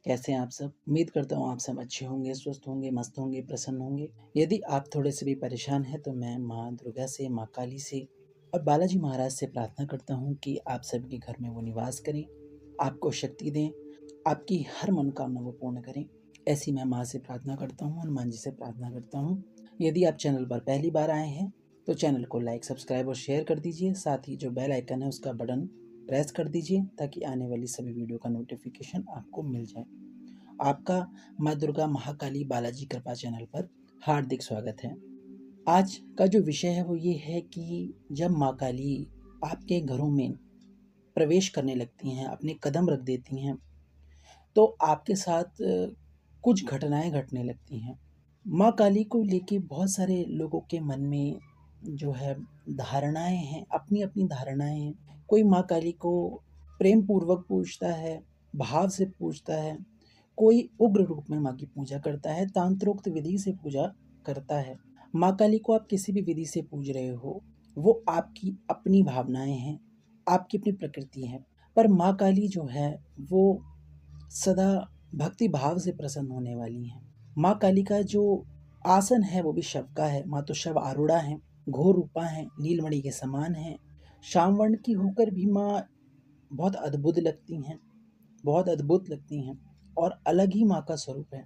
कैसे हैं आप सब? उम्मीद करता हूँ आप सब अच्छे होंगे, स्वस्थ होंगे, मस्त होंगे, प्रसन्न होंगे। यदि आप थोड़े से भी परेशान हैं तो मैं माँ दुर्गा से, माँ काली से और बालाजी महाराज से प्रार्थना करता हूँ कि आप सबके घर में वो निवास करें, आपको शक्ति दें, आपकी हर मनोकामना वो पूर्ण करें। ऐसी मैं माँ से प्रार्थना करता हूँ, हनुमान जी से प्रार्थना करता हूँ। यदि आप चैनल पर पहली बार आए हैं तो चैनल को लाइक, सब्सक्राइब और शेयर कर दीजिए। साथ ही जो बेल आइकन है उसका बटन प्रेस कर दीजिए ताकि आने वाली सभी वीडियो का नोटिफिकेशन आपको मिल जाए। आपका माँ दुर्गा महाकाली बालाजी कृपा चैनल पर हार्दिक स्वागत है। आज का जो विषय है वो ये है कि जब माँ काली आपके घरों में प्रवेश करने लगती हैं, अपने कदम रख देती हैं, तो आपके साथ कुछ घटनाएं घटने लगती हैं। माँ काली को लेके बहुत सारे लोगों के मन में जो है धारणाएं हैं, अपनी अपनी धारणाएं हैं। कोई माँ काली को प्रेम पूर्वक पूजता है, भाव से पूजता है, कोई उग्र रूप में माँ की पूजा करता है, तांत्रोक्त विधि से पूजा करता है। माँ काली को आप किसी भी विधि से पूज रहे हो, वो आपकी अपनी भावनाएं हैं, आपकी अपनी प्रकृति है। पर माँ काली जो है वो सदा भक्ति भाव से प्रसन्न होने वाली हैं। माँ काली का जो आसन है वो भी शव का है। माँ तो शव आरूढ़ा है, घोर रूपा है, नीलमणि के समान है। श्याम वर्ण की होकर भी माँ बहुत अद्भुत लगती हैं, बहुत अद्भुत लगती हैं और अलग ही माँ का स्वरूप है।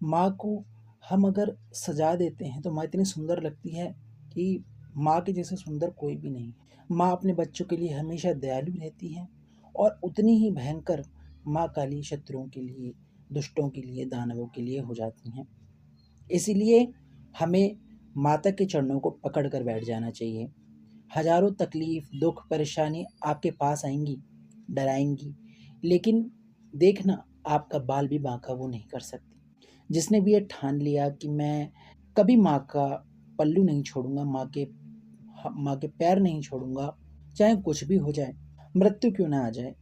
माँ को हम अगर सजा देते हैं तो माँ इतनी सुंदर लगती है कि माँ के जैसे सुंदर कोई भी नहीं। माँ अपने बच्चों के लिए हमेशा दयालु रहती है और उतनी ही भयंकर माँ काली शत्रुओं के लिए, दुष्टों के लिए, दानवों के लिए हो जाती हैं। इसीलिए हमें माता के चरणों को पकड़ कर बैठ जाना चाहिए। हजारों तकलीफ, दुख, परेशानी आपके पास आएंगी, डराएंगी, लेकिन देखना आपका बाल भी बांका वो नहीं कर सकती। जिसने भी ये ठान लिया कि मैं कभी माँ का पल्लू नहीं छोड़ूंगा, माँ के पैर नहीं छोड़ूंगा, चाहे कुछ भी हो जाए, मृत्यु क्यों ना आ जाए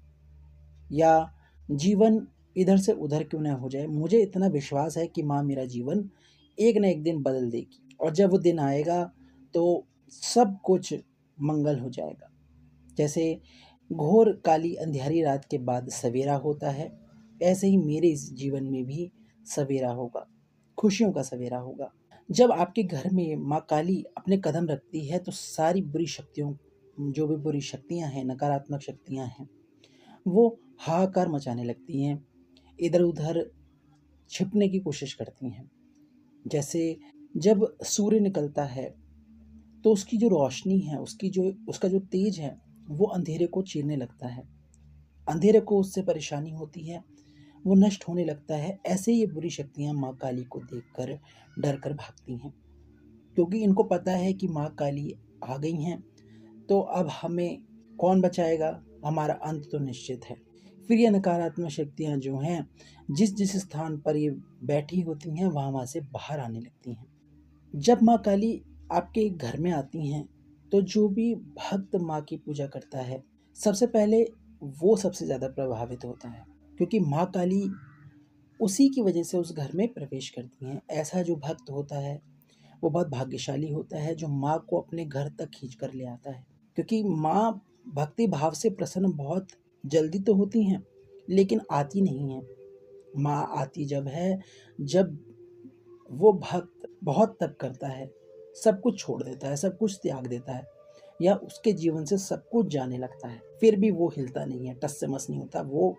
या जीवन इधर से उधर क्यों ना हो जाए, मुझे इतना विश्वास है कि माँ मेरा जीवन एक न एक दिन बदल देगी और जब वो दिन आएगा तो सब कुछ मंगल हो जाएगा। जैसे घोर काली अंधियारी रात के बाद सवेरा होता है, ऐसे ही मेरे इस जीवन में भी सवेरा होगा, खुशियों का सवेरा होगा। जब आपके घर में माँ काली अपने कदम रखती है तो सारी बुरी शक्तियों, जो भी बुरी शक्तियां हैं, नकारात्मक शक्तियां हैं, वो हाहाकार मचाने लगती हैं, इधर उधर छिपने की कोशिश करती हैं। जैसे जब सूर्य निकलता है तो उसकी जो रोशनी है, उसका जो तेज है, वो अंधेरे को चीरने लगता है। अंधेरे को उससे परेशानी होती है, वो नष्ट होने लगता है। ऐसे ये बुरी शक्तियां माँ काली को देखकर डर कर भागती हैं, क्योंकि इनको पता है कि माँ काली आ गई हैं तो अब हमें कौन बचाएगा, हमारा अंत तो निश्चित है। फिर ये नकारात्मक शक्तियाँ जो हैं, जिस जिस स्थान पर ये बैठी होती हैं वहाँ से बाहर आने लगती हैं। जब माँ काली आपके घर में आती हैं तो जो भी भक्त माँ की पूजा करता है, सबसे पहले वो सबसे ज़्यादा प्रभावित होता है, क्योंकि माँ काली उसी की वजह से उस घर में प्रवेश करती हैं। ऐसा जो भक्त होता है वो बहुत भाग्यशाली होता है जो माँ को अपने घर तक खींच कर ले आता है, क्योंकि माँ भक्ति भाव से प्रसन्न बहुत जल्दी तो होती हैं लेकिन आती नहीं है। माँ आती जब है, जब वो भक्त बहुत तप करता है, सब कुछ छोड़ देता है, सब कुछ त्याग देता है या उसके जीवन से सब कुछ जाने लगता है, फिर भी वो हिलता नहीं है, टस से मस नहीं होता, वो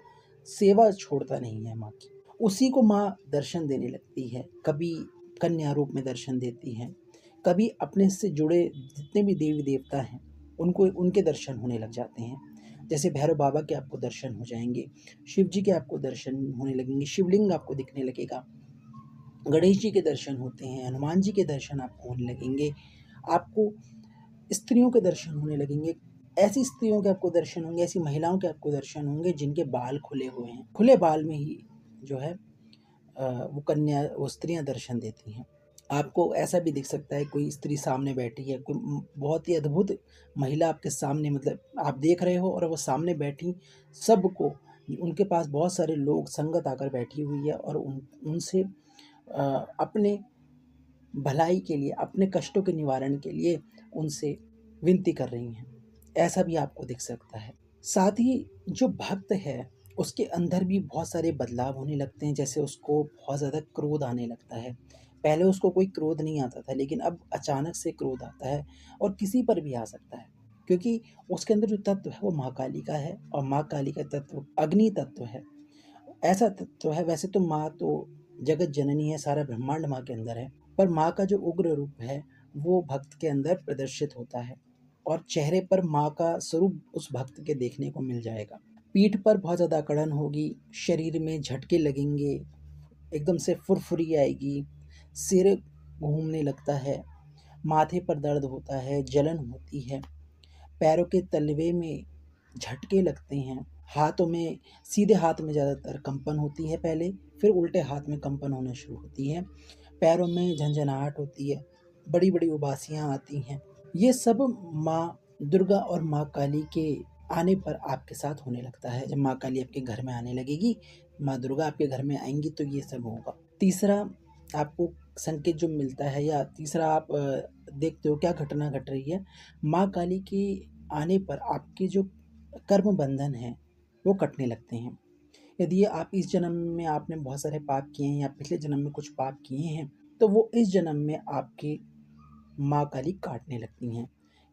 सेवा छोड़ता नहीं है माँ की। उसी को माँ दर्शन देने लगती है। कभी कन्या रूप में दर्शन देती है, कभी अपने से जुड़े जितने भी देवी देवता हैं उनको उनके दर्शन होने लग जाते हैं। जैसे भैरव बाबा के आपको दर्शन हो जाएंगे, शिव जी के आपको दर्शन होने लगेंगे, शिवलिंग आपको दिखने लगेगा, गणेश जी के दर्शन होते हैं, हनुमान जी के दर्शन आपको होने लगेंगे, आपको स्त्रियों के दर्शन होने लगेंगे। ऐसी स्त्रियों के आपको दर्शन होंगे, ऐसी महिलाओं के आपको दर्शन होंगे जिनके बाल खुले हुए हैं। खुले बाल में ही जो है वो स्त्रियां दर्शन देती हैं। आपको ऐसा भी दिख सकता है, कोई स्त्री सामने बैठी है, कोई बहुत ही अद्भुत महिला आपके सामने, मतलब आप देख रहे हो और वो सामने बैठी, सबको, उनके पास बहुत सारे लोग संगत आकर बैठी हुई है और उनसे अपने भलाई के लिए, अपने कष्टों के निवारण के लिए उनसे विनती कर रही हैं। ऐसा भी आपको दिख सकता है। साथ ही जो भक्त है उसके अंदर भी बहुत सारे बदलाव होने लगते हैं, जैसे उसको बहुत ज़्यादा क्रोध आने लगता है। पहले उसको कोई क्रोध नहीं आता था, लेकिन अब अचानक से क्रोध आता है और किसी पर भी आ सकता है, क्योंकि उसके अंदर जो तत्व है वो माँ काली का है और माँ काली का तत्व अग्नि तत्व है। ऐसा तत्व है, वैसे तो माँ तो जगत जननी है, सारा ब्रह्मांड माँ के अंदर है, पर माँ का जो उग्र रूप है वो भक्त के अंदर प्रदर्शित होता है और चेहरे पर माँ का स्वरूप उस भक्त के देखने को मिल जाएगा। पीठ पर बहुत ज़्यादा अकड़न होगी, शरीर में झटके लगेंगे, एकदम से फुरफुरी आएगी, सिर घूमने लगता है, माथे पर दर्द होता है, जलन होती है, पैरों के तलवे में झटके लगते हैं, हाथों में सीधे हाथ में ज़्यादातर कंपन होती है पहले, फिर उल्टे हाथ में कंपन होना शुरू होती है, पैरों में झंझनाहट होती है, बड़ी-बड़ी उबासियाँ आती हैं। ये सब माँ दुर्गा और माँ काली के आने पर आपके साथ होने लगता है। जब माँ काली आपके घर में आने लगेगी, माँ दुर्गा आपके घर में आएँगी तो ये सब होगा। तीसरा आपको संकेत जो मिलता है या तीसरा आप देखते हो क्या घटना घट रही है, माँ काली के आने पर आपके जो कर्म बंधन हैं, वो कटने लगते हैं। यदि आप इस जन्म में आपने बहुत सारे पाप किए हैं या पिछले जन्म में कुछ पाप किए हैं, तो वो इस जन्म में आपके माँ काली काटने लगती हैं।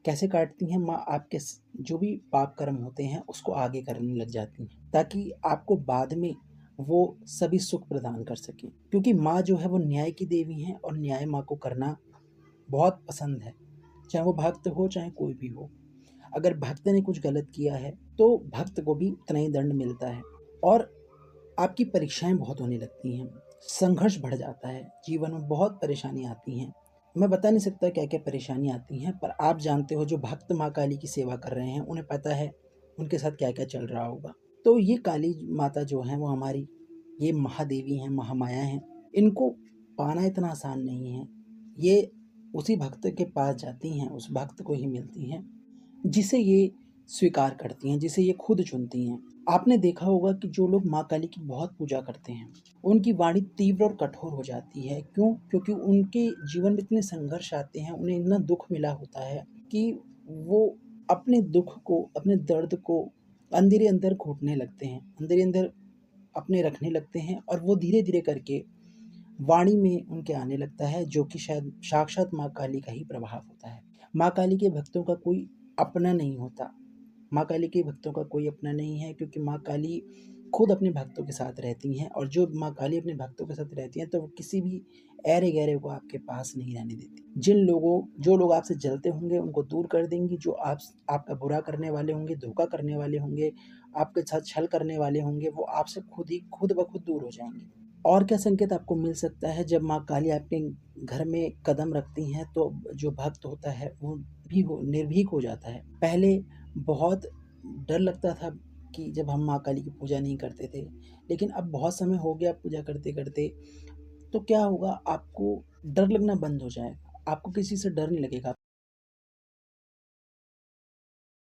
कैसे काटती हैं? माँ आपके जो भी पाप कर्म होते हैं उसको आगे करने लग जाती हैं, ताकि आपको बाद में वो सभी सुख प्रदान कर सकें। क्योंकि माँ जो है वो न्याय की देवी हैं और न्याय माँ को करना बहुत पसंद है, चाहे वो भक्त हो चाहे कोई भी हो। अगर भक्त ने कुछ गलत किया है तो भक्त को भी उतना ही दंड मिलता है और आपकी परीक्षाएं बहुत होने लगती हैं, संघर्ष बढ़ जाता है, जीवन में बहुत परेशानी आती हैं। मैं बता नहीं सकता क्या क्या परेशानी आती हैं, पर आप जानते हो जो भक्त माँ काली की सेवा कर रहे हैं उन्हें पता है उनके साथ क्या क्या चल रहा होगा। तो ये काली माता जो हैं वो हमारी ये महादेवी हैं, महामाया हैं, इनको पाना इतना आसान नहीं है। ये उसी भक्त के पास जाती हैं, उस भक्त को ही मिलती हैं जिसे ये स्वीकार करती हैं, जिसे ये खुद चुनती हैं। आपने देखा होगा कि जो लोग माँ काली की बहुत पूजा करते हैं, उनकी वाणी तीव्र और कठोर हो जाती है। क्यों? क्योंकि उनके जीवन में इतने संघर्ष आते हैं, उन्हें इतना दुःख मिला होता है कि वो अपने दुःख को, अपने दर्द को अंदर ही अंदर घुटने लगते हैं, अंदर ही अंदर अपने रखने लगते हैं और वो धीरे-धीरे करके वाणी में उनके आने लगता है, जो कि शायद साक्षात माँ काली का ही प्रभाव होता है। माँ काली के भक्तों का कोई अपना नहीं होता। माँ काली के भक्तों का कोई अपना नहीं है, क्योंकि माँ काली खुद अपने भक्तों के साथ रहती हैं और जो माँ काली अपने भक्तों के साथ रहती हैं तो वो किसी भी ऐरे-गैरे को आपके पास नहीं रहने देती। जो लोग आपसे जलते होंगे उनको दूर कर देंगी, जो आपका बुरा करने वाले होंगे, धोखा करने वाले होंगे, आपके साथ छल करने वाले होंगे, वो आपसे खुद ब खुद दूर हो जाएँगे। और क्या संकेत आपको मिल सकता है? जब माँ काली आपके घर में कदम रखती हैं तो जो भक्त होता है वो भी हो निर्भीक हो जाता है। पहले बहुत डर लगता था कि जब हम माँ काली की पूजा नहीं करते थे, लेकिन अब बहुत समय हो गया पूजा करते-करते, तो क्या होगा, आपको डर लगना बंद हो जाएगा। आपको किसी से डर नहीं लगेगा।